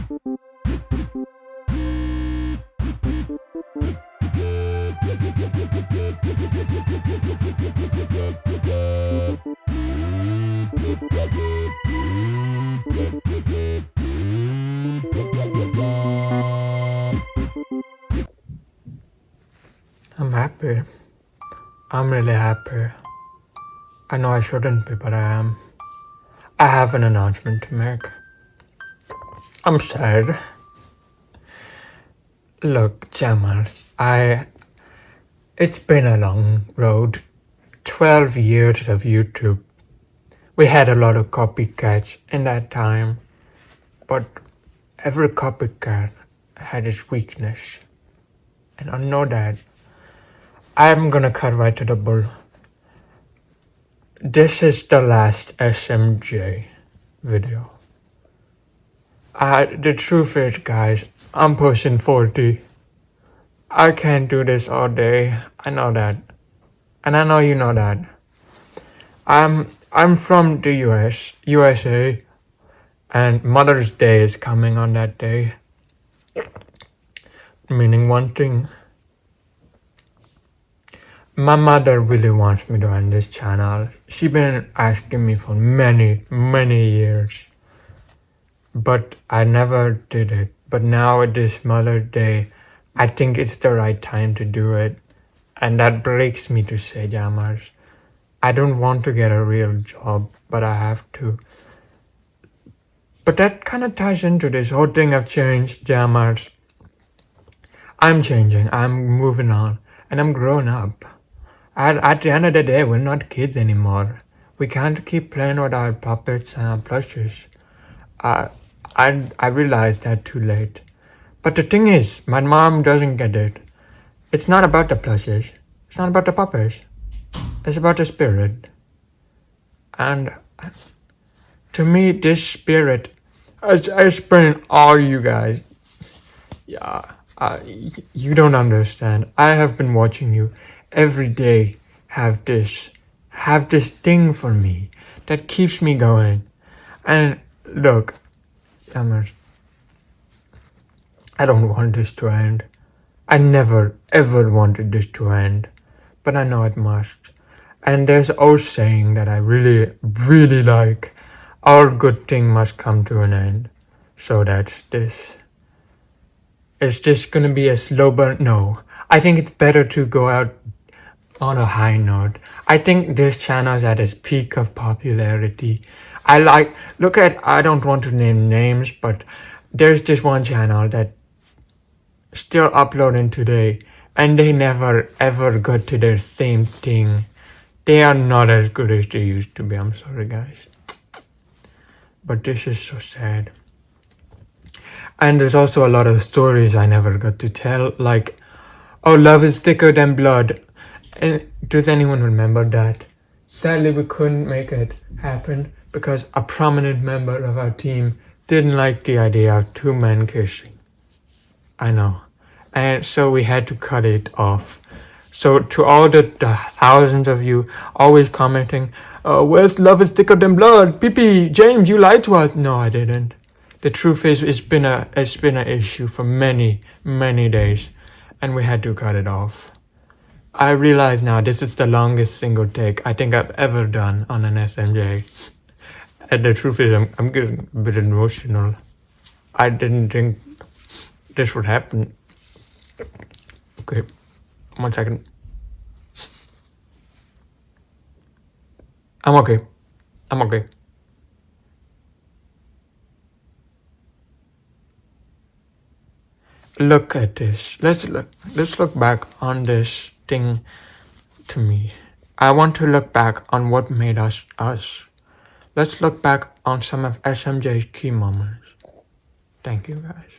I'm happy. I'm really happy. I know I shouldn't be, but I am. I have an announcement to make. I'm sad. Look, Jammers, it's been a long road. 12 years of YouTube. We had a lot of copycats in that time, but every copycat had its weakness. And I know that. I'm gonna cut right to the bull. This is the last SMJ video. The truth is, guys, I'm pushing 40. I can't do this all day. I know that. And I know you know that. I'm from the USA, and Mother's Day is coming on that day. Meaning one thing. My mother really wants me to end this channel. She's been asking me for many, many years. But I never did it. But now at this Mother's Day, I think it's the right time to do it. And that breaks me to say, Jammers, I don't want to get a real job, but I have to. But that kind of ties into this whole thing of change, Jammers. I'm changing, I'm moving on, and I'm grown up. At the end of the day, we're not kids anymore. We can't keep playing with our puppets and our plushes. I realized that too late. But the thing is, my mom doesn't get it. It's not about the plushes. It's not about the puppets. It's about the spirit. And to me, this spirit, I spent all you guys. Yeah, you don't understand. I have been watching you every day have this thing for me that keeps me going. And look, Jammers, I don't want this to end. I never ever wanted this to end, but I know it must. And there's an old saying that I really, really like. All good thing must come to an end. So that's this. Is this gonna be a slow burn? No. I think it's better to go out on a high note. I think this channel is at its peak of popularity. I don't want to name names, but there's this one channel that still uploading today, and they never ever got to their same thing. They are not as good as they used to be. I'm sorry, guys. But this is so sad. And there's also a lot of stories I never got to tell, like, oh, love is thicker than blood. And does anyone remember that? Sadly, we couldn't make it happen because a prominent member of our team didn't like the idea of two men kissing. I know. And so we had to cut it off. So to all the thousands of you always commenting, where's love is thicker than blood? Pee, James, you lied to us. No, I didn't. The truth is, it's been an issue for many, many days, and we had to cut it off. I realize now this is the longest single take I think I've ever done on an SMJ. And the truth is, I'm getting a bit emotional. I didn't think this would happen. Okay, 1 second. I'm okay. Look at this. Let's look back on this thing to me. I want to look back on what made us us. Let's look back on some of SMJ's key moments. Thank you, guys.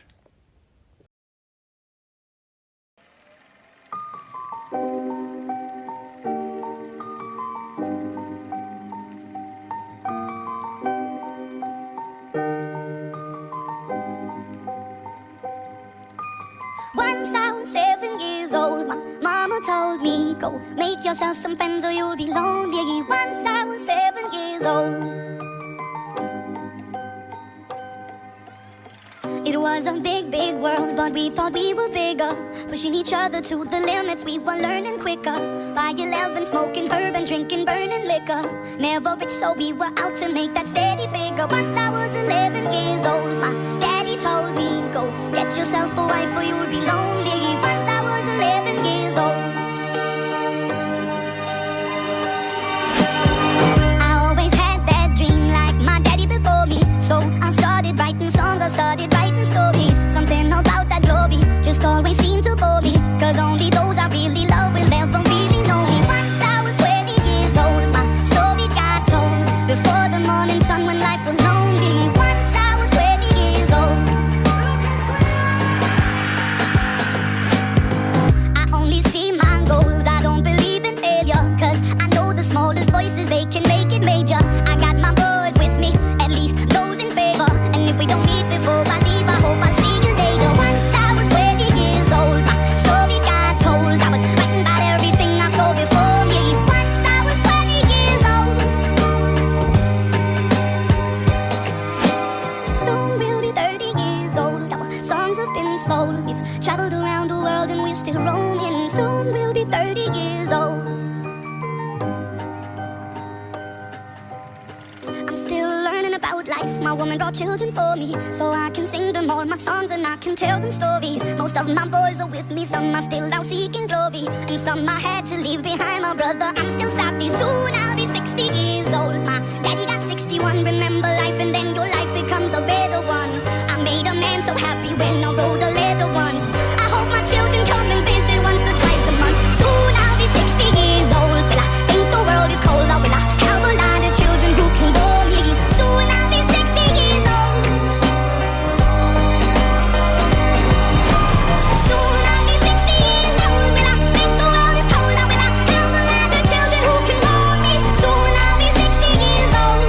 Once I was 7 years old, my mama told me, go make yourself some friends or you'll be lonely. Once I was 7 years old. It was a big, big world, but we thought we were bigger. Pushing each other to the limits, we were learning quicker. By 11, smoking herb and drinking burning liquor. Never rich, so we were out to make that steady figure. Once I was 11 years old, my daddy told me, go get yourself a wife or you'll be lonely. Once I was 11 years old. I always had that dream like my daddy before me. So I started writing songs, I started writing stories. Something about that glory just always seemed to bore me. Cause only those I really love will ever really know me. Once I was 20 years old, my story got told. Before the morning sun when life was lonely. Once I was 20 years old. I only see my goals, I don't believe in failure. Cause I know the smallest voices, they can make it major. I got my boys with me, at least those in favor. And if we don't meet before I leave, I hope I'll see you later. Once I was 20 years old, my story got told. I was writing about everything I saw before me. Once I was 20 years old. Soon we'll be 30 years old. Our songs have been sold. We've traveled around the world and we're still roaming. Soon we'll be 30 years old. I'm still learning about life. My woman brought children for me, so I can sing them all my songs and I can tell them stories. Most of my boys are with me, some are still out seeking glory, and some I had to leave behind. My brother, I'm still sappy. Soon I'll be 60 years old. My daddy got 61. Remember life and then your life becomes a better one. I made a man so happy when I wrote a letter once. I hope my children come and visit once or twice a month. Soon I'll be 60 years old. Will I think the world is cold, or will I have a lot of children who can bore me? Soon I'll be 60 years old. Soon I'll be 60 years old. Will I think the world is cold, or will I have a lot of children who can bore me? Soon I'll be 60 years old.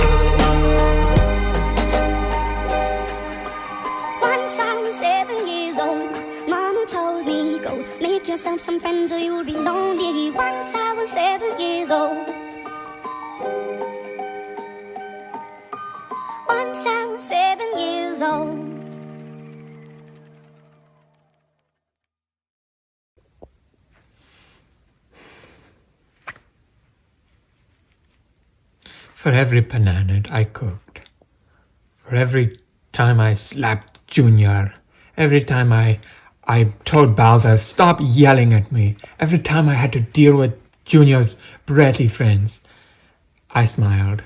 Once I was 7 years old, Mama told me, go make yourself some friends or you'll be lonely. Once I was 7 years old. Once I was 7 years old. For every banana I cooked, for every time I slapped Junior, every time I told Bowser, stop yelling at me, every time I had to deal with Junior's bratty friends, I smiled.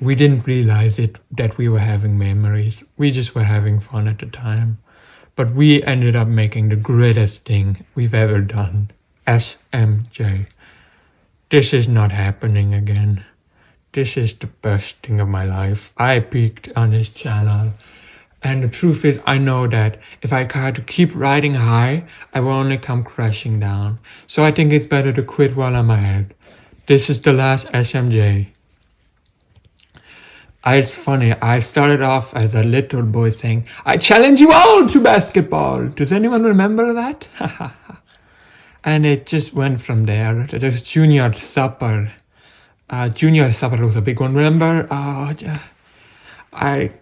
We didn't realize it that we were having memories. We just were having fun at the time. But we ended up making the greatest thing we've ever done. SMJ. This is not happening again. This is the best thing of my life. I peaked on this channel. And the truth is, I know that if I try to keep riding high, I will only come crashing down. So I think it's better to quit while I'm ahead. This is the last SMJ. It's funny, I started off as a little boy saying, I challenge you all to basketball. Does anyone remember that? And it just went from there. There's Junior Supper. Junior Supper was a big one, remember?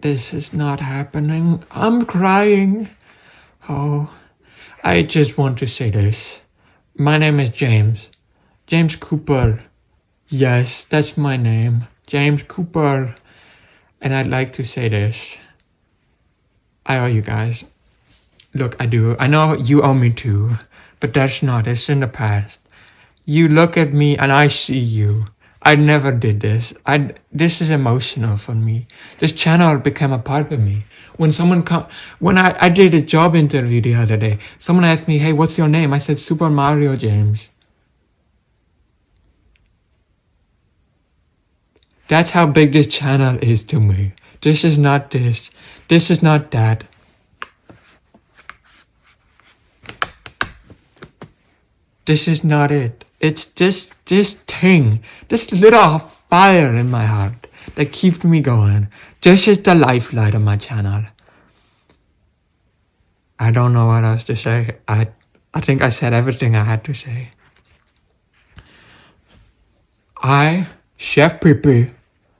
This is not happening. I'm crying. Oh, I just want to say this. My name is James. James Cooper. Yes, that's my name. James Cooper. And I'd like to say this. I owe you guys. Look, I do. I know you owe me too. But that's not. It's in the past. You look at me and I see you. I never did this. This is emotional for me. This channel became a part of me. When I did a job interview the other day, someone asked me, hey, what's your name? I said, Super Mario James. That's how big this channel is to me. This is not this. This is not that. This is not it. It's this thing, this little fire in my heart that keeps me going. This is the lifeline of my channel. I don't know what else to say. I think I said everything I had to say. I, Chef Pee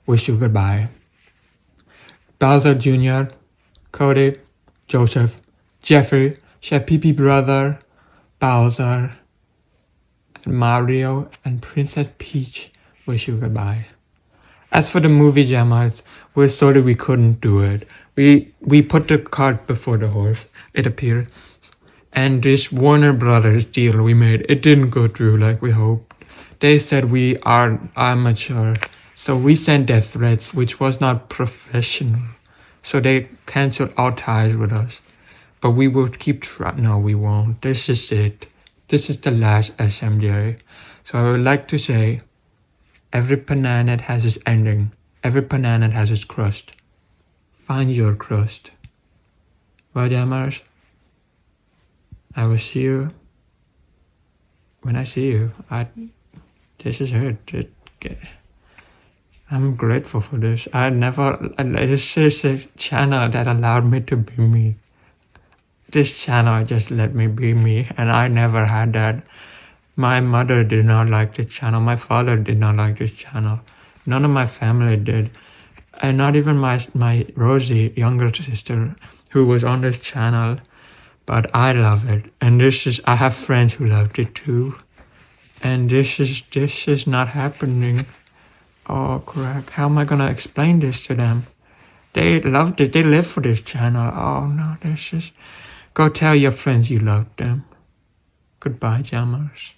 wish you goodbye. Bowser Jr., Cody, Joseph, Jeffrey, Chef Pee Brother, Bowser, and Mario, and Princess Peach wish you goodbye. As for the movie Jammers, we're sorry we couldn't do it. We put the cart before the horse, it appeared. And this Warner Brothers deal we made, it didn't go through like we hoped. They said we are amateur, so we sent death threats, which was not professional. So they canceled all ties with us. But we will keep trying. No, we won't. This is it. This is the last SMJ. So I would like to say, every planet has its ending. Every planet has its crust. Find your crust. Well, Jammers, I will see you when I see you. This is it. I'm grateful for this. This is a channel that allowed me to be me. This channel just let me be me, and I never had that. My mother did not like this channel. My father did not like this channel. None of my family did. And not even my Rosie, younger sister, who was on this channel. But I love it. And I have friends who loved it too. And this is not happening. Oh crap, how am I gonna explain this to them? They loved it, they live for this channel. Oh no, go tell your friends you loved them. Goodbye, Jammers.